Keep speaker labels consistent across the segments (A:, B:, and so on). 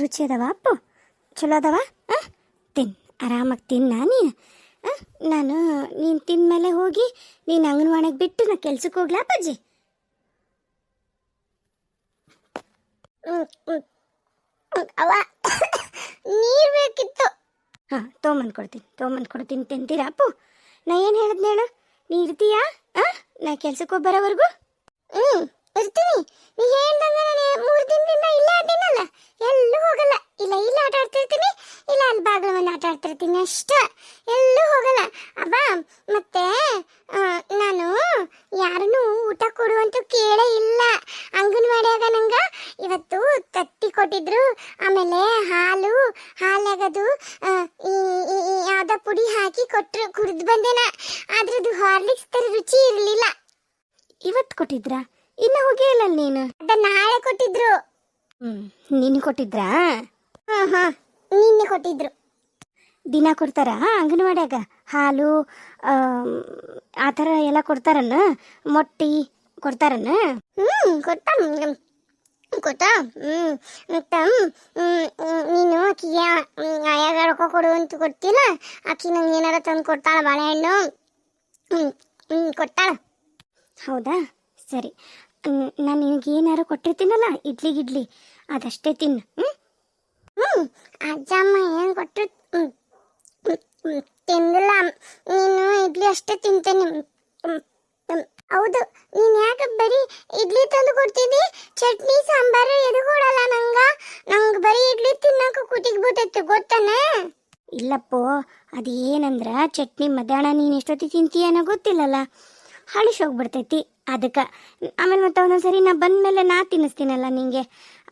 A: ರುಚಿ ಅದಾವ ಅಪ್ಪು? ಚಲೋ ಅದಾವ? ತಿನ್ನು, ಆರಾಮಾಗಿ ತಿನ್ನ ನೀನು. ನಾನು ನೀನು ತಿಂದಮೇಲೆ ಹೋಗಿ ನೀನು ಅಂಗನವಾಡಿಗೆ ಬಿಟ್ಟು ನಾ ಕೆಲ್ಸಕ್ಕೆ ಹೋಗ್ಲಾ ಅಪ್ಪಾಜಿ?
B: ಅವ ನೀರು ಬೇಕಿತ್ತು.
A: ಹಾಂ, ತೊಗೊಂಬಂದು ಕೊಡ್ತೀನಿ ತಿಂತೀರಾ ಅಪ್ಪು? ನಾ ಏನು ಹೇಳಿದ್ನ ಹೇಳು, ನೀ ಇರ್ತೀಯಾ? ನಾ ಕೆಲ್ಸಕ್ಕೆ ಹೋಗಿ ಬರೋವರೆಗೂ?
B: ಇರ್ತೀನಿ. ನೀ ಹೇಳ್ದಂಗೆ ನಾನು 3 ದಿನದಿಂದ ಇಲ್ಲೇ ಆಡ್ತೀನಲ್ಲ, ಎಲ್ಲೂ ಹೋಗಲ್ಲ. ಇಲ್ಲ ಆಟ ಆಡ್ತಿರ್ತೀನಿ, ಇಲ್ಲ ಅಲ್ಲಿ ಬಾಗಿಲು ಮನೆ ಆಟ ಆಡ್ತಿರ್ತೀನಿ ಅಷ್ಟೇ, ಎಲ್ಲೂ ಹೋಗಲ್ಲ. ಅಬ್ಬ ಮತ್ತೆ ನಾನು ಯಾರನ್ನೂ ಊಟ ಕೊಡುವಂತ ಕೇಳೇ ಇಲ್ಲ. ಅಂಗನವಾಡಿಯಾಗ ನಂಗೆ ಇವತ್ತು ತತ್ತಿ ಕೊಟ್ಟಿದ್ರು, ಆಮೇಲೆ ಹಾಲಾಗದು ಯಾವ್ದೋ ಪುಡಿ ಹಾಕಿ ಕೊಟ್ಟರು, ಕುಡಿದು ಬಂದೇನ. ಆದ್ರದ್ದು ಹಾರ್ಲಿಕ್ಸ್ ತರ ರುಚಿ ಇರಲಿಲ್ಲ.
A: ಇವತ್ತು ಕೊಟ್ಟಿದ್ರಾ? ಇನ್ನು ಹೋಗೇ ಇಲ್ಲ ನೀನು?
B: ಅದ ನಾಳೆ ಕೊಟ್ಟಿದ್ರು.
A: ನಿನ್ನೆ ಕೊಟ್ಟಿದ್ರಾ?
B: ಹಾಂ, ನಿನ್ನೆ ಕೊಟ್ಟಿದ್ರು.
A: ದಿನ ಕೊಡ್ತಾರಾ ಅಂಗನವಾಡಿಯಾಗ? ಹಾಲು ಆ ಥರ ಎಲ್ಲ ಕೊಡ್ತಾರನ್ನ? ಮೊಟ್ಟಿ ಕೊಡ್ತಾರನ್ನ?
B: ಕೊಟ್ಟ ಮತ್ತೆ ನೀನು ಆಕಿಗೆ ಆಯಾಗ ರೊಕ್ಕ ಕೊಡು ಅಂತ ಕೊಡ್ತಿಲ್ಲ, ಆಕಿ ನಂಗೆ ಏನಾರ ತಂದು ಕೊಡ್ತಾಳ, ಬಾಳೆಹಣ್ಣು ಕೊಟ್ಟಾಳ.
A: ಹೌದಾ, ಸರಿ. ನಾನು ನಿನಗೆ ಏನಾರು ಕೊಟ್ಟಿರ್ತೀನಲ್ಲ, ಇಡ್ಲಿ ಅದಷ್ಟೇ ತಿನ್ನು.
B: ಅಜ್ಜಮ್ಮ ಏನು ಕೊಟ್ಟರು ತಿಂದಿಲ್ಲ. ನೀನು ಇಡ್ಲಿ ಅಷ್ಟೇ ತಿಂತೇನೆ. ಹೌದು, ನೀನು ಯಾಕೆ ಬರೀ ಇಡ್ಲಿ ತಂದು ಕೊಡ್ತಿದ್ದಿ? ಚಟ್ನಿ ಸಾಂಬಾರು ಎದು ಕೊಡಲ್ಲ ನಂಗೆ ಬರೀ ಇಡ್ಲಿ ತಿನ್ನೋಕೆ ಕೂತಿಗೆ ಬಿಟ್ಟೈತೆ, ಗೊತ್ತಾನೆ?
A: ಇಲ್ಲಪ್ಪೋ, ಅದೇನಂದ್ರೆ ಚಟ್ನಿ ಮಧ್ಯಾಹ್ನ ನೀನು ಎಷ್ಟೊತ್ತಿಗೆ ತಿಂತೀಯನೋ ಗೊತ್ತಿಲ್ಲಲ್ಲ, ಹೋಗ್ಬಿಡ್ತೈತಿ ಅದಕ್ಕೆ. ಆಮೇಲೆ ಮತ್ತೆ ಒಂದೊಂದ್ಸರಿ ನಾ ಬಂದಮೇಲೆ ನಾ ತಿನ್ನಿಸ್ತೀನಲ್ಲ ನಿಂಗೆ,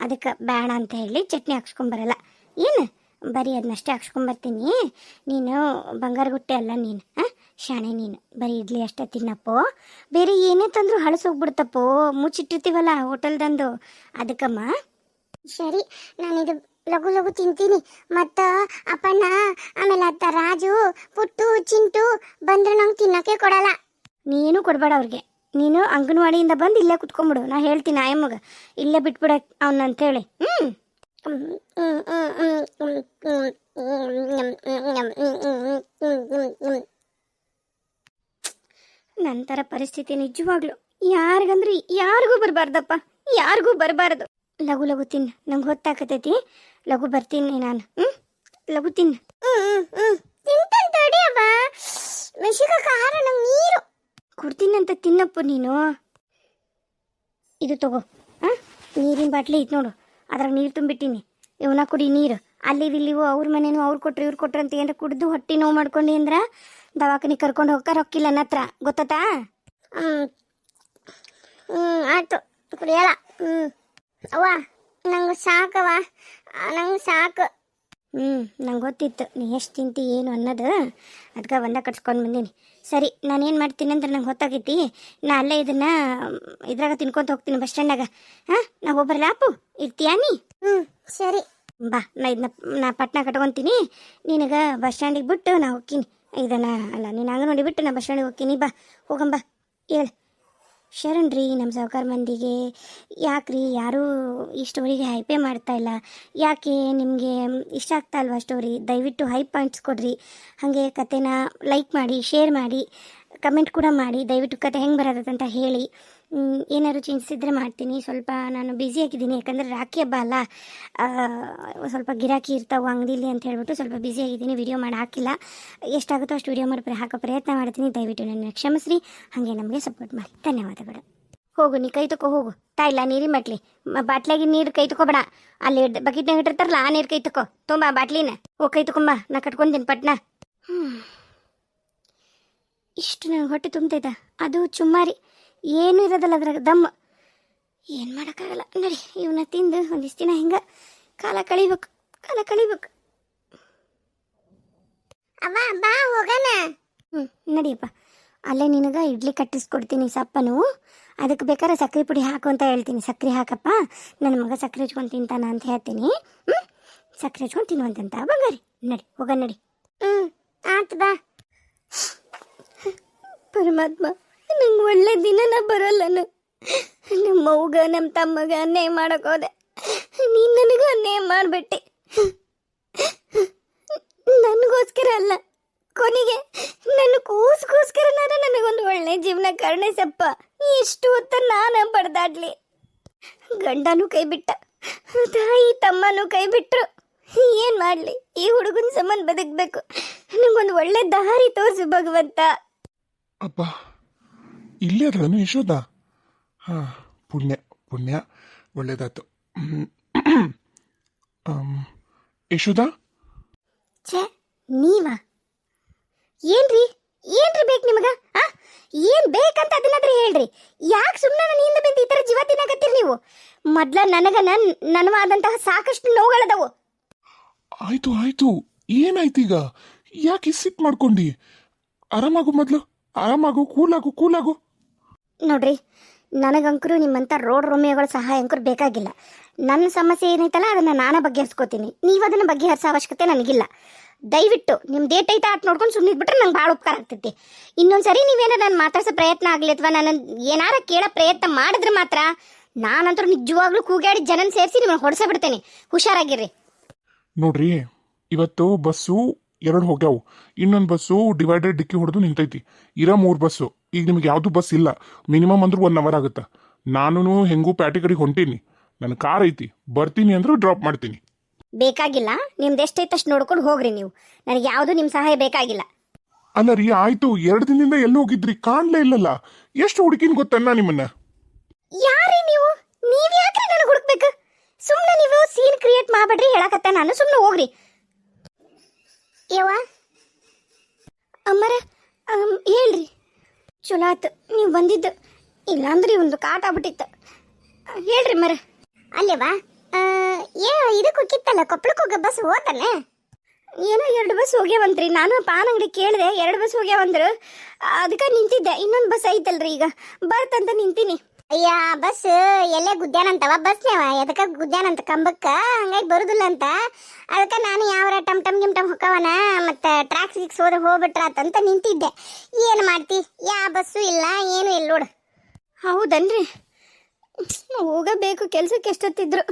A: ಅದಕ್ಕೆ ಬೇಡ ಅಂತ ಹೇಳಿ ಚಟ್ನಿ ಹಾಕ್ಸ್ಕೊಂಬರಲ್ಲ. ಏನು ಬರೀ ಅದನ್ನಷ್ಟೇ ಹಾಕ್ಸ್ಕೊಂಬರ್ತೀನಿ. ನೀನು ಬಂಗಾರ ಗುಟ್ಟೆ ಅಲ್ಲ ನೀನು, ಶಾಣೆ ನೀನು. ಬರೀ ಇಡ್ಲಿ ಅಷ್ಟೇ ತಿನ್ನಪ್ಪೋ, ಬೇರೆ ಏನೇ ತಂದರೂ ಹೋಗ್ಬಿಡ್ತಪ್ಪೋ, ಮುಚ್ಚಿಟ್ಟಿರ್ತೀವಲ್ಲ ಹೋಟೆಲ್ದಂದು, ಅದಕ್ಕಮ್ಮ.
B: ಸರಿ, ನಾನಿದು ಲಘು ತಿಂತೀನಿ. ಮತ್ತು ಅಪ್ಪಣ್ಣ ಆಮೇಲೆ ಅತ್ತ ರಾಜು ಪುಟ್ಟು ಚಿಂಟು ಬಂದ್ರೆ ನಂಗೆ ತಿನ್ನೋಕ್ಕೆ ಕೊಡಲ್ಲ.
A: ನೀನು ಕೊಡಬೇಡ ಅವ್ರಿಗೆ. ನೀನು ಅಂಗನವಾಡಿಯಿಂದ ಬಂದು ಇಲ್ಲೇ ಕುತ್ಕೊಂಡ್ಬಿಡು. ನಾ ಹೇಳ್ತೀನಿ ಆಯಮ್ಮಗ ಇಲ್ಲೇ ಬಿಟ್ಬಿಡ ಅವನಂತೇಳಿ. ನಂತರ ಪರಿಸ್ಥಿತಿ ನಿಜವಾಗ್ಲು ಯಾರಿಗಂದ್ರೆ ಯಾರಿಗೂ ಬರಬಾರ್ದಪ್ಪ, ಯಾರಿಗೂ ಬರಬಾರ್ದು. ಲಘು ತಿನ್ನು, ನಂಗೆ ಹೊತ್ತಾಕತೈತಿ. ಲಘು ಬರ್ತೀನಿ ನಾನು. ಲಘು ತಿನ್ನು.
B: ತಿಂತಂತಡಿ ಅವ ಮೆಣಸಿನ ಖಾರ ನಂಗೆ ನೀರು
A: ಕೊಡ್ತೀನಂತ ತಿನ್ನಪ್ಪು ನೀನು. ಇದು ತಗೋ, ನೀರಿನ ಬಾಟ್ಲಿ ಐತೆ ನೋಡು, ಅದ್ರಾಗ ನೀರು ತುಂಬಿಟ್ಟಿನಿ. ಇವನ ಕುಡಿ ನೀರು. ಅಲ್ಲಿ ಇಲ್ಲಿವು ಅವ್ರ ಮನೇನು ಅವ್ರು ಕೊಟ್ರು ಇವ್ರು ಕೊಟ್ರು ಅಂತ ಏನಾರ ಕುಡಿದು ಹೊಟ್ಟೆ ನೋವು ಮಾಡ್ಕೊಂಡು ಅಂದ್ರೆ ದವಾಖಾನಿಗೆ ಕರ್ಕೊಂಡು ಹೋಗ್ತಾ ರೊಕ್ಕಿಲ್ಲ ನನ್ನ ಹತ್ರ, ಗೊತ್ತಾ?
B: ಆಯ್ತು, ಕುಡಿಯಲ್ಲ. ಅವ್ವ ನಂಗೆ ಸಾಕವ, ನಂಗೆ ಸಾಕು.
A: ನಂಗೆ ಗೊತ್ತಿತ್ತು ನೀ ಎಷ್ಟು ತಿಂತಿ ಏನು ಅನ್ನೋದು, ಅದಕ್ಕೆ ಒಂದ ಕಟ್ಸ್ಕೊಂಡು ಬಂದೀನಿ. ಸರಿ, ನಾನೇನು ಮಾಡ್ತೀನಿ ಅಂದ್ರೆ ನಂಗೆ ಹೊತ್ತಾಗೈತಿ. ನಾ ಅಲ್ಲೇ ಇದನ್ನು ಇದ್ರಾಗ ತಿನ್ಕೊತ ಹೋಗ್ತೀನಿ ಬಸ್ ಸ್ಟ್ಯಾಂಡಾಗ. ನಾ ಹೋಗ್ಬರಲ್ಲ ಅಪ್ಪು? ಇರ್ತೀಯಾ ನೀ?
B: ಸರಿ
A: ಬಾ, ನಾ ಪಟ್ನ ಕಟ್ಕೊತೀನಿ. ನಿನಗೆ ಬಸ್ ಸ್ಟ್ಯಾಂಡಿಗೆ ಬಿಟ್ಟು ನಾ ಹೋಗ್ತೀನಿ. ಇದನ್ನು ಅಲ್ಲ, ನೀನು ಅಂಗನವಾಡಿ ಬಿಟ್ಟು ನಾ ಬಸ್ ಸ್ಟ್ಯಾಂಡಿಗೆ ಹೋಗ್ತೀನಿ. ಬಾ ಹೋಗಂಬ. ಹೇಳು. ಶರಣ್ ರೀ, ನಮ್ಮ ಸಾವುಕಾರ ಮಂದಿಗೆ ಯಾಕ್ರಿ ಯಾರೂ ಈ ಸ್ಟೋರಿಗೆ ಹೈಪೇ ಮಾಡ್ತಾಯಿಲ್ಲ? ಯಾಕೆ ನಿಮಗೆ ಇಷ್ಟ ಆಗ್ತಾ ಇಲ್ವಾ ಸ್ಟೋರಿ? ದಯವಿಟ್ಟು ಹೈ ಪಾಯಿಂಟ್ಸ್ ಕೊಡ್ರಿ. ಹಾಗೆ ಕತೆನ ಲೈಕ್ ಮಾಡಿ, ಶೇರ್ ಮಾಡಿ, ಕಮೆಂಟ್ ಕೂಡ ಮಾಡಿ. ದಯವಿಟ್ಟು ಕತೆ ಹೆಂಗೆ ಬರೋದಂತ ಹೇಳಿ. ಏನಾದ್ರು ಚೇಂಜಸ್ ಇದ್ದರೆ ಮಾಡ್ತೀನಿ. ಸ್ವಲ್ಪ ನಾನು ಬ್ಯುಸಿಯಾಗಿದ್ದೀನಿ, ಯಾಕಂದರೆ ರಾಖಿ ಹಬ್ಬ ಅಲ್ಲ, ಸ್ವಲ್ಪ ಗಿರಾಕಿ ಇರ್ತಾವೆ ಅಂಗಡಿಲಿ ಅಂತ ಹೇಳ್ಬಿಟ್ಟು ಸ್ವಲ್ಪ ಬ್ಯುಸಿಯಾಗಿದ್ದೀನಿ. ವಿಡಿಯೋ ಮಾಡಿ ಹಾಕಿಲ್ಲ. ಎಷ್ಟಾಗುತ್ತೋ ಅಷ್ಟು ವಿಡಿಯೋ ಮಾಡಿ ಹಾಕೋ ಪ್ರಯತ್ನ ಮಾಡ್ತೀನಿ. ದಯವಿಟ್ಟು ನನ್ನ ಕ್ಷಮಿಸ್ರಿ. ಹಾಗೆ ನಮಗೆ ಸಪೋರ್ಟ್ ಮಾಡಿ. ಧನ್ಯವಾದಗಳು. ಹೋಗು, ನೀ ಕೈ ತಗೋ ಹೋಗು. ತಾಯಿಲ್ಲ ನೀರಿ ಮಟ್ಲಿ ಬಾಟ್ಲಾಗಿ ನೀರು ಕೈ ತಗೋಬೇಡ. ಅಲ್ಲಿ ಬಕೆಟ್ನಾಗ ಇಟ್ಟಿರ್ತಾರಲ್ಲ ಆ ನೀರು ಕೈ ತಗೋ. ತುಂಬ ಬಾಟ್ಲಿನ ಹೋಗಿ ಕೈ ತಗೊಂಬ. ನಾ ಕಟ್ಕೊಂತೀನಿ ಪಟ್ನ. ಇಷ್ಟು ನನಗೆ ಹೊಟ್ಟೆ ತುಂಬ್ತೈತ. ಅದು ಚುಮ್ಮಾರಿ, ಏನೂ ಇರೋದಲ್ಲ ಅದ್ರಾಗ, ದಮ್ಮ. ಏನು ಮಾಡೋಕ್ಕಾಗಲ್ಲ. ನಡಿ, ಇವನ್ನ ತಿಂದು ಒಂದಿಷ್ಟು ದಿನ ಹಿಂಗೆ ಕಾಲ ಕಳಿಬೇಕು.
B: ಅವ್ವ ಬಾ ಹೋಗೋಣ.
A: ನಡಿಯಪ್ಪ. ಅಲ್ಲೇ ನಿನಗೆ ಇಡ್ಲಿ ಕಟ್ಟಿಸ್ಕೊಡ್ತೀನಿ ಸಪ್ಪನು. ಅದಕ್ಕೆ ಬೇಕಾದ್ರೆ ಸಕ್ಕರೆ ಪುಡಿ ಹಾಕು ಅಂತ ಹೇಳ್ತೀನಿ. ಸಕ್ಕರೆ ಹಾಕಪ್ಪ, ನನ್ನ ಮಗ ಸಕ್ಕರೆ ಹಚ್ಕೊಂಡು ತಿಂತಾನ ಅಂತ ಹೇಳ್ತೀನಿ. ಸಕ್ಕರೆ ಹಚ್ಕೊಂಡು ತಿನ್ನುವಂತಂತ ಬಂಗಾರಿ. ನಡಿ ಹೋಗ, ನಡಿ.
B: ಆಯ್ತು ಬಾ.
A: ಪರಮಾತ್ಮ, ನಂಗೆ ಒಳ್ಳೆ ದಿನನ ಬರೋಲ್ಲನು. ನಮ್ಮ ಅವ್ಗ ನಮ್ಮ ತಮ್ಮಗ ಅನ್ಯಾಯ ಮಾಡೋಕೋದೆ, ನೀನು ನನಗೆ ಅನ್ಯಾಯ ಮಾಡಿಬಿಟ್ಟೆ. ಕರ್ಣಿಸಪ್ಪ, ಇಷ್ಟು ಹೊತ್ತು ನಾನು ಬಡ್ದಾಡ್ಲಿ. ಗಂಡನೂ ಕೈ ಬಿಟ್ಟ, ತಾಯಿ ತಮ್ಮನೂ ಕೈ ಬಿಟ್ರು. ಏನ್ ಮಾಡ್ಲಿ? ಈ ಹುಡುಗನ ಸಂಬಂಧ ಬದುಕ್ಬೇಕು. ನಂಗೊಂದು ಒಳ್ಳೆ ದಾರಿ ತೋರಿಸು ಭಗವಂತ.
C: ಅಪ್ಪ ಇಲ್ಲೇ ಅದಳನು ಯಶೋದ? ಹಾಂ, ಪುಣ್ಯ ಪುಣ್ಯ, ಒಳ್ಳೇದಾಯ್ತು. ಯಶೋದ,
A: ಛೇ, ನೀವಾ? ಏನ್ರಿ ಏನ್ರಿ ಬೇಕು ನಿಮಗ? ಏನ್ ಬೇಕಂತ ಅದನ್ನಾದ್ರೂ ಹೇಳ್ರಿ. ಯಾಕೆ ಸುಮ್ಮನೆ ನನ್ನ ಹಿಂದೆ ಬಂದು ಈ ಥರ ಜೀವ ತಿನ್ನಕತ್ತೀರಿ ನೀವು? ಮೊದ್ಲ ನನಗ ನನವಾದಂತಹ ಸಾಕಷ್ಟು ನೋವುಗಳದವು.
C: ಆಯ್ತು ಆಯ್ತು, ಏನಾಯ್ತೀಗ? ಯಾಕೆ ಸಿಟ್ ಮಾಡ್ಕೊಂಡಿ? ಆರಾಮಾಗು, ಮೊದಲು ಆರಾಮಾಗು, ಕೂಲಾಗು.
A: ನೋಡ್ರಿ, ನನಗಂಕರು ನಿಮ್ಮಂಥ ರೋಡ್ ರೋಮಿಯೋಗಳ ಸಹಾಯ ಅಂಕರು ಬೇಕಾಗಿಲ್ಲ. ನನ್ನ ಸಮಸ್ಯೆ ಏನೈತಲ್ಲ ಅದನ್ನು ನಾನೇ ಬಗೆಹರಿಸ್ಕೋತೀನಿ. ನೀವು ಅದನ್ನು ಬಗೆಹರಿಸೋ ಅವಶ್ಯಕತೆ ನನಗಿಲ್ಲ. ದಯವಿಟ್ಟು ನಿಮ್ಮ ಡೇಟ್ ಐತೆ ಆಟ ನೋಡ್ಕೊಂಡು ಸುಮ್ಮನಿದ್ಬಿಟ್ರೆ ನಂಗೆ ಭಾಳ ಉಪಕಾರ ಆಗ್ತೈತಿ. ಇನ್ನೊಂದ್ಸರಿ ನೀವೇನಾರ ನಾನು ಮಾತಾಡ್ಸೋ ಪ್ರಯತ್ನ ಆಗಲಿ ಅಥವಾ ನಾನು ಏನಾರ ಕೇಳೋ ಪ್ರಯತ್ನ ಮಾಡಿದ್ರೆ ಮಾತ್ರ ನಾನಂತೂ ನಿಜವಾಗ್ಲೂ ಕೂಗಾಡಿ ಜನನ ಸೇರಿಸಿ ನಿಮ್ಮನ್ನು ಹೊಡೆಸೇ ಬಿಡ್ತೇನೆ. ಹುಷಾರಾಗಿರ್ರಿ.
C: ನೋಡ್ರಿ, ಇವತ್ತು ಬಸ್ಸು 2 ಹೋಗ್ಯಾವು. ಇನ್ನೊಂದು ಬಸ್ಸು ಡಿವೈಡೆಡ್ ಡಿಕ್ಕಿ ಹೊಡೆದು ನಿಂತೈತಿ. ಇರೋ 3 ಬಸ್ಸು. ಈಗ ನಿಮ್ಗೆ ಯಾವುದು ಬಸ್ ಇಲ್ಲ. ಮಿನಿಮಮ್ ಅಂದ್ರೂ 1 ಅವರ್ ಆಗುತ್ತೆ. ನಾನು ಹೆಂಗೂ ಪ್ಯಾಟಿ ಕಡೆಗೆ ಹೊಂಟೀನಿ. ನನ್ನ ಕಾರ್ ಐತಿ, ಬರ್ತೀನಿ ಅಂದ್ರೆ ಡ್ರಾಪ್ ಮಾಡ್ತೀನಿ.
A: ಬೇಕಾಗಿಲ್ಲ, ನಿಮ್ದು ಎಷ್ಟೈತೆ ಅಷ್ಟು ನೋಡ್ಕೊಂಡು ಹೋಗ್ರಿ ನೀವು. ನನಗೆ ಯಾವುದು ನಿಮ್ಮ ಸಹಾಯ ಬೇಕಾಗಿಲ್ಲ.
C: ಅಲ್ಲ ರೀ, ಆಯ್ತು, 2 ದಿನದಿಂದ ಎಲ್ಲಿ ಹೋಗಿದ್ರಿ? ಕಾಣ್ಲೇ ಇಲ್ಲಲ್ಲ. ಎಷ್ಟು ಹುಡುಕಿನ ಗೊತ್ತನ್ನ ನಿಮ್ಮನ್ನ?
A: ಯಾರೀ ನೀವು? ನೀವ್ ಯಾಕ್ರಿ ನನಗೆ ಹುಡುಕ್ಬೇಕು? ಸುಮ್ಮನೆ ನೀವು ಸೀನ್ ಕ್ರಿಯೇಟ್ ಮಾಡ್ಬೇಡ್ರಿ. ಹೇಳಕತ್ತ ನಾನು, ಸುಮ್ಮನೆ ಹೋಗ್ರಿ.
B: ಯವ್ವ,
A: ಅಮ್ಮರ ಹೇಳ್ರಿ. ಚಲೋ ಆತು ನೀವು ಬಂದಿದ್ದು, ಇಲ್ಲಾಂದ್ರೆ ಒಂದು ಕಾಟ ಆಗ್ಬಿಟ್ಟಿತ್ತು. ಹೇಳ್ರಿ ಮರ.
B: ಅಲ್ಲೇವಾ ಇದಕ್ಕೆ ಹೋಗಿತ್ತಲ್ಲ, ಕೊಪ್ಪಳಕ್ಕೆ ಹೋಗೋ ಬಸ್ ಹೋತಾನೆ?
A: ಏನೋ 2 ಬಸ್ ಹೋಗ್ಯಾವಂತ್ರಿ. ನಾನು ಪಾನ್ ಅಂಗಡಿ ಕೇಳಿದೆ, 2 ಬಸ್ ಹೋಗ್ಯಾವಂದ್ರು. ಅದಕ್ಕೆ ನಿಂತಿದ್ದೆ. ಇನ್ನೊಂದು ಬಸ್ ಐತಲ್ರಿ, ಈಗ ಬರ್ತಂತ ನಿಂತೀನಿ.
B: ಅಯ್ಯ, ಬಸ್ ಎಲ್ಲೇ ಗುದ್ದಾನಂತವ ಬಸ್ನೇವ, ಎದಕ್ಕೆ ಗುದ್ದಾನಂತ ಕಂಬಕ್ಕ, ಹಂಗಾಗಿ ಬರುದಿಲ್ಲ ಅಂತ. ಅದಕ್ಕೆ ನಾನು ಯಾವ್ರ ಟಮ್ ಟಮ್ ಹೊಕ್ಕವನ ಮತ್ತೆ ಟ್ರಾಕ್ಸ್ ಗಿಕ್ಸ್ ಹೋಗ್ಬಿಟ್ರಾತಂತ ನಿಂತಿದ್ದೆ. ಏನು ಮಾಡ್ತಿ? ಯಾವ ಬಸ್ಸು ಇಲ್ಲ, ಏನು ಇಲ್ಲ ನೋಡು.
A: ಹೌದನ್ರಿ? ಹೋಗಬೇಕು ಕೆಲ್ಸಕ್ಕೆ. ಎಷ್ಟೊತ್ತಿದ್ರು?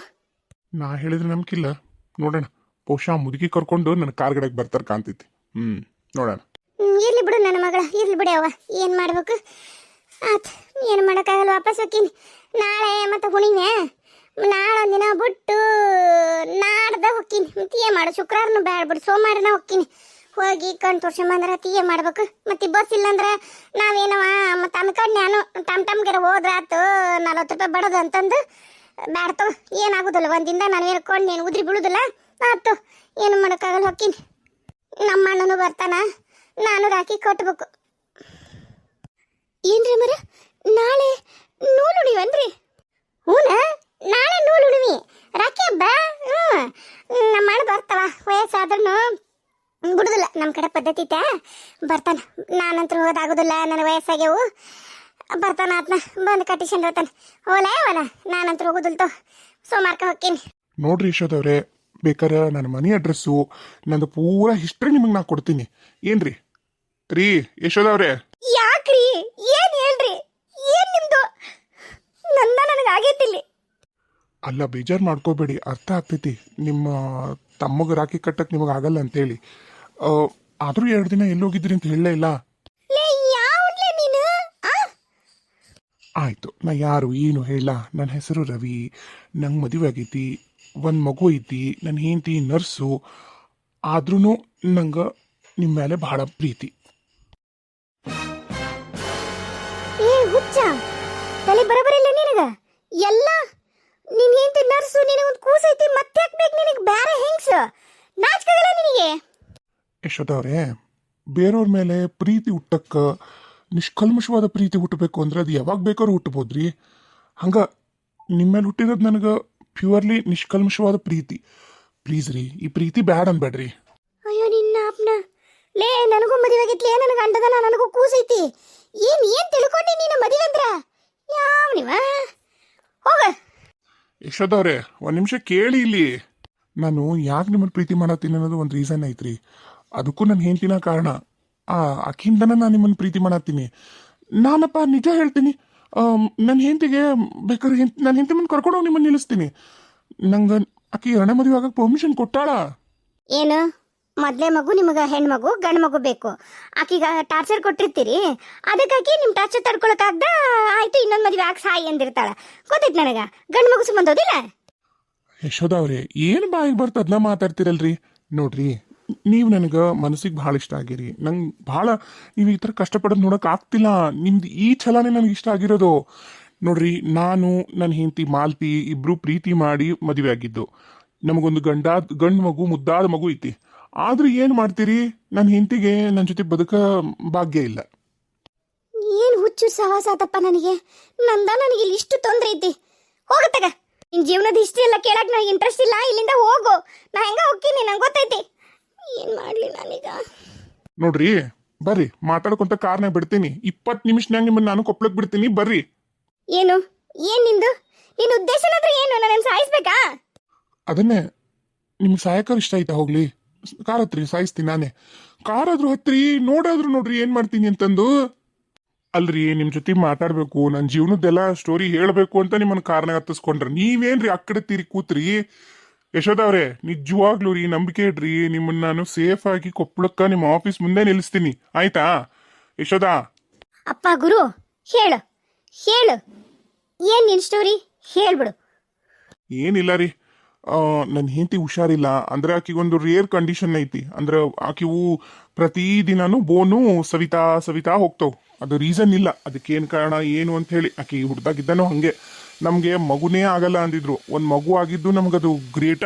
C: ನಾ ಹೇಳಿದ್ರೆ ನಂಬಿಕಿಲ್ಲ. ನೋಡೋಣ, ಬಹುಶಃ ಮುದುಕಿ ಕರ್ಕೊಂಡು ನನ್ನ ಕಾರ್ ಗಡೆಗೆ ಬರ್ತಾರೆ ಕಾಣ್ತೈತಿ. ನೋಡೋಣ.
B: ಇರ್ಲಿ ಬಿಡು ನನ್ನ ಮಗಳ, ಇರ್ಲಿ ಬಿಡಿ ಅವ್ವ. ಏನು ಮಾಡ್ಬೇಕು? ಆತ್, ಏನು ಮಾಡೋಕ್ಕಾಗಲ್ಲ. ವಾಪಸ್ ಹೋಗ್ತೀನಿ. ನಾಳೆ ಮತ್ತೆ ಹುಣಿಮೆ, ನಾಳೆ ಒಂದಿನ ಬಿಟ್ಟು ನಾಡ್ದ ಹೋಗ್ತೀನಿ. ಮತ್ತೆ ಏನು ಮಾಡು? ಶುಕ್ರವಾರನು ಬೇಡ ಬಿಡು, ಸೋಮವಾರನ ಹೋಗ್ತೀನಿ. ಹೋಗಿ ಕಣ್ ತೋರ್ಸಂಬಂದ್ರೆ ತೀಯ ಮಾಡ್ಬೇಕು. ಮತ್ತೆ ಬಸ್ ಇಲ್ಲಂದ್ರೆ ನಾವೇನವ ಮತ್ತೆ ಅನ್ಕಂಡು ನಾನು ಟಮ್ಗೆರ ಹೋದ್ರಾತು 40 ರೂಪಾಯಿ ಬಡೋದು ಅಂತಂದು ಬ್ಯಾಡ್ತು. ಏನಾಗೋದಿಲ್ಲ, ಒಂದಿಂದ ನಾನು ಹೇಳ್ಕೊಂಡು ನೀನು ಉದ್ರಿ ಬೀಳುದಿಲ್ಲ. ಆಯ್ತು, ಏನು ಮಾಡೋಕ್ಕಾಗಲ್ಲ, ಹೋಗ್ತೀನಿ. ನಮ್ಮ ಅಣ್ಣನು ಬರ್ತಾನ, ನಾನು ರಾಖಿ ಕಟ್ಬೇಕು.
A: ಏನ್ರಿ ಮರ, ನಾಳೆ ನೂಲು ಉಣಿವನ್ರಿ?
B: ಹೂನ, ನಾಳೆ ನೂಲು ಉಣಿವಿ, ರಾಖಿ ಹಬ್ಬ. ನಮ್ಮ ಅಣ್ಣ ಬರ್ತಾವ. ವಯಸ್ಸಾದ್ರೂ ಬಿಡುದಿಲ್ಲ, ನಮ್ಮ ಕಡೆ ಪದ್ಧತಿ ಐತೆ. ಬರ್ತಾನ. ನಾನಂತೂ ಹೋಗೋದಾಗೋದಿಲ್ಲ, ನನಗೆ ವಯಸ್ಸಾಗ್ಯವು. ಬರ್ತಾನ ಆತ್ನ, ಬಂದು ಕಟ್ಟಿಸ್ಕೊಂಡು ಹೋಗ್ತಾನೆ. ಓಲ ನಾನಂತೂ ಹೋಗೋದಿಲ್ತು, ಸೋಮವಾರಕ್ಕೆ ಹೋಗ್ತೀನಿ.
C: ನೋಡ್ರಿ ಯಶೋದವ್ರೆ, ಬೇಕಾರೆ ನನ್ನ ಮನೆ ಅಡ್ರೆಸ್ಸು, ನಂದು ಪೂರಾ ಹಿಸ್ಟ್ರಿ ನಿಮಗೆ ನಾ ಕೊಡ್ತೀನಿ. ಏನ್ರಿ ರೀ ಯಶೋದವ್ರೆ?
A: ಯಾಕ್ರಿ? ಏನ್ ಹೇಳ್ರಿ? ಏನ್ ನಿಮ್ದು? ನನಗೆ ಆಗೈತಿಲ್ಲಿ.
C: ಅಲ್ಲ, ಬೇಜಾರು ಮಾಡ್ಕೋಬೇಡಿ, ಅರ್ಥ ಆಗ್ತೈತಿ. ನಿಮ್ಮ ತಮ್ಮಗ ರಾಖಿ ಕಟ್ಟಕ್ಕೆ ನಿಮಗೆ ಆಗಲ್ಲ ಅಂತೇಳಿ. ಆದರೂ 2 ದಿನ ಎಲ್ಲಿ ಹೋಗಿದ್ರಿ ಅಂತ ಹೇಳಲೇ ಇಲ್ಲ.
A: ಯಾವ್ಲೇ ನೀನು?
C: ಆಯ್ತು, ನಾ ಯಾರು ಏನು ಹೇಳ. ನನ್ನ ಹೆಸರು ರವಿ, ನಂಗೆ ಮದುವೆ ಆಗೈತಿ, 1 ಮಗು ಐತಿ, ನನ್ನ ಹೆಂಡತಿ ನರ್ಸು. ಆದ್ರೂ ನಂಗೆ ನಿಮ್ಮ ಮೇಲೆ ಭಾಳ ಪ್ರೀತಿ.
A: ಏ ಹುಚ್ಚ, ತಲೆ ಬರಬರಿಲ್ಲ ನಿನಗ? ಎಲ್ಲ ನೀನ್ ಹೆಂಡತಿ ನರ್ಸು, ನಿನಗೊಂದು ಕೂಸೈತಿ, ಮತ್ತೆ ಹಾಕ್ಬೇಕು ನಿನಗೆ ಬೇರೆ ಹೆಂಗ್ಸ? ನಾಚಿಕಾಗಲ್ಲ ನಿನಗೆ?
C: ಯಶೋದವ್ರೆ, ಬೇರೆಯವ್ರ ಮೇಲೆ ಪ್ರೀತಿ ಹುಟ್ಟಕ್ಕೆ, ನಿಷ್ಕಲ್ಮಶವಾದ ಪ್ರೀತಿ ಹುಟ್ಟಬೇಕು ಅಂದ್ರೆ ಅದು ಯಾವಾಗ ಬೇಕಾದ್ರೂ ಹುಟ್ಟಬೋದ್ರಿ. ಹಂಗ ನಿಮ್ಮ ಮೇಲೆ ಹುಟ್ಟಿರೋದು ನನಗೆ ಪ್ಯೂರ್ಲಿ ನಿಷ್ಕಲ್ಮಶವಾದ ಪ್ರೀತಿ. ಪ್ಲೀಸ್ ರೀ, ಈ ಪ್ರೀತಿ ಬ್ಯಾಡ್ ಅನ್ಬೇಡ್ರಿ.
A: ಅಯ್ಯೋ ನಿನ್ನ ಅಪ್ನ. ಲೇ, ನನಗೂ ಮದುವೆ ಆಗೈತ್ಲೇ, ನನಗೆ ಅಂಡದನ, ನನಗೂ ಕೂಸೈತಿ. ಏನ್ ತಿಳ್ಕೊಂಡಿ ನೀನು ಮದುವೆ ಅಂದ್ರ? ಯಾವ ನೀವ? ಹೋಗ.
C: ಯಶೋದವ್ರೆ, 1 ನಿಮಿಷ ಕೇಳಿ ಇಲ್ಲಿ. ನಾನು ಯಾಕೆ ನಿಮ್ಮನ್ನು ಪ್ರೀತಿ ಮಾಡತ್ತೀನಿ ಅನ್ನೋದು ಒಂದು ರೀಸನ್ ಐತ್ರಿ. ಅದಕ್ಕೂ ನನ್ನ ಹೆಂಡತಿನ ಕಾರಣ. ಆಕಿಂದನ ನಾನು ನಿಮ್ಮನ್ನು ಪ್ರೀತಿ ಮಾಡತ್ತೀನಿ. ನಾನಪ್ಪ ನಿಜ ಹೇಳ್ತೀನಿ, ನನ್ನ ಹೆಂಡತಿಗೆ ಬೇಕಾದ್ರೆ ನನ್ನ ಹೆಂಡತಿ ಮುಂದೆ ಕರ್ಕೊಂಡೋಗಿ ನಿಮ್ಮನ್ನು ನಿಲ್ಲಿಸ್ತೀನಿ. ನಂಗೆ ಆಕಿ 2ನೇ ಮದುವೆ ಆಗಕ್ಕೆ ಪರ್ಮಿಷನ್ ಕೊಟ್ಟಾಳ.
A: ಏನು ಮೊದಲೇ ಮಗು ನಿಮಗೆ ಹೆಣ್ಮಗು ಗಂಡು ಮಗು ಬೇಕು. ಆಕಿಗ ಟಾರ್ಚರ್ ಕೊಟ್ಟಿರ್ತೀರಿ, ಅದಕ್ಕಾಗಿ ನಿಮ್ಮ ಟಾರ್ಚರ್ ತಡ್ಕೊಳಕ್ಕಾಗ್ದ ಆಯ್ತು ಇನ್ನೊಂದು ಮದುವೆ ಆಗಿ ಸಾಯಿ ಅಂದಿರ್ತಾಳ. ಗೊತ್ತೈತೆ ನನಗೆ, ಗಂಡು ಮಗು ಸಂಬಂಧೋದಿಲ್ಲ.
C: ಯಶೋಧ ಅವ್ರೆ, ಏನು ಬಾಯಿಗೆ ಬರ್ತ ಅದನ್ನ ಮಾತಾಡ್ತಿರಲ್ರಿ. ನೋಡ್ರಿ, ನೀವು ನನಗೆ ಮನಸ್ಸಿಗೆ ಭಾಳ ಇಷ್ಟ ಆಗಿರಿ. ನಂಗೆ ಭಾಳ ನೀವು ಈ ಥರ ಕಷ್ಟಪಡೋದು ನೋಡೋಕೆ ಆಗ್ತಿಲ್ಲ. ನಿಮ್ದು ಈ ಛಲನೇ ನನಗೆ ಇಷ್ಟ ಆಗಿರೋದು. ನೋಡ್ರಿ, ನಾನು ನನ್ನ ಹೆಂಡತಿ ಮಾಲ್ತಿ ಇಬ್ರು ಪ್ರೀತಿ ಮಾಡಿ ಮದುವೆ ಆಗಿದ್ದು. ನಮಗೊಂದು ಗಂಡು ಮಗು, ಮುದ್ದಾದ ಮಗು ಐತಿ. ಆದ್ರೆ ಏನು ಮಾಡ್ತೀರಿ, ನನ್ನ ಹೆಂಡತಿಗೆ ನನ್ನ ಜೊತೆ ಬದುಕ ಭಾಗ್ಯ ಇಲ್ಲ.
A: ಏನು ಹುಚ್ಚು ಸಹವಾಸಾತಪ್ಪ ನನಗೆ. ನನಗೆ ಇಲ್ಲಿ ಇಷ್ಟು ತೊಂದರೆ ಐತಿ. ಹೋಗತ್ತಗ, ನಿನ್ ಜೀವನದ ಹಿಸ್ಟ್ರಿ ಎಲ್ಲ ಕೇಳಕ್ ನನಗೆ ಇಂಟ್ರೆಸ್ಟ್ ಇಲ್ಲ. ಇಲ್ಲಿಂದ ಹೋಗು, ನಾ ಹೆಂಗ ಹೋಗ್ತೀನಿ, ನಂಗೆ ಗೊತ್ತೈತಿ. ಏನ್ ಮಾಡ್ಲಿ ನಾನೀಗ?
C: ನೋಡ್ರಿ, ಬರ್ರಿ ಮಾತಾಡ್ಕೊಂತ ಕಾರ್ನಾಗ ಬಿಡ್ತೀನಿ. 20 ನಿಮಿಷನಾಗ ನಿಮ್ಮನ್ನ ನಾನು ಕೊಪ್ಳಕ್ ಬಿಡ್ತೀನಿ, ಬರ್ರಿ.
A: ಏನು ನಿಂದು ನಿನ್ನ ಉದ್ದೇಶನಾದ್ರೂ ಏನು? ನನ್ನ ಸಾಯಿಸ್ಬೇಕಾ?
C: ಅದನ್ನೇ, ನಿಮ್ಗೆ ಸಾಯಕರ್ ಇಷ್ಟ ಆಯ್ತಾ? ಹೋಗ್ಲಿ, ಕಾರ್ ಹತ್ರಿ, ಸಾಯಿಸ್ತೀನಿ ನಾನೇ. ಕಾರ್ ಆದ್ರೂ ಹತ್ರಿ, ನೋಡಾದ್ರೂ ನೋಡ್ರಿ ಏನ್ ಮಾಡ್ತೀನಿ ಅಂತಂದು. ಅಲ್ರಿ, ನಿಮ್ ಜೊತೆ ಮಾತಾಡ್ಬೇಕು, ನನ್ನ ಜೀವನದ್ದೆಲ್ಲ ಸ್ಟೋರಿ ಹೇಳ್ಬೇಕು ಅಂತ ನಿಮ್ಮನ್ನ ಕಾರ್ನಾಗ ಹತ್ತಿಸ್ಕೊಂಡ್ರಿ. ನೀವೇನ್ರಿ ಆ ಕಡೆ ತೀರಿ ಕೂತ್ರಿ? ಯಶೋಧ ಅವ್ರೆ, ನಿಜವಾಗ್ಲೂ ರೀ, ನಂಬಿಕೆ ಇಡ್ರಿ, ನಿಮ್ಮನ್ನ ನಾನು ಸೇಫ್ ಆಗಿ ಕೊಪ್ಪಳಕ್ಕ ನಿಮ್ಮ ಆಫೀಸ್ ಮುಂದೆ ನಿಲ್ಲಿಸ್ತೀನಿ, ಆಯ್ತಾ? ಯಶೋಧ.
A: ಅಪ್ಪ ಗುರು, ಹೇಳು ಏನ್ ನಿನ್ ಸ್ಟೋರಿ ಹೇಳ್ಬಿಡು.
C: ಏನಿಲ್ಲ ರೀ, ನನ್ನ ಹೆಂಡತಿ ಹುಷಾರಿಲ್ಲ. ಅಂದ್ರೆ ಆಕಿಗೊಂದು ರೇರ್ ಕಂಡೀಷನ್ ಐತಿ. ಅಂದ್ರೆ ಆಕಿವು ಪ್ರತಿದಿನಾನು ಬೋನು ಸವಿತಾ ಹೋಗ್ತಾವ್. ಅದು ರೀಸನ್ ಇಲ್ಲ, ಅದಕ್ಕೇನು ಕಾರಣ ಏನು ಅಂತ ಹೇಳಿ. ಆಕಿ ಹುಡ್ದಾಗಿದ್ದಾನೋ ಹಂಗೆ. ನಮಗೆ ಮಗುನೇ ಆಗಲ್ಲ ಅಂದಿದ್ರು. ಒಂದು ಮಗು ಆಗಿದ್ದು ನಮಗದು ಗ್ರೇಟ.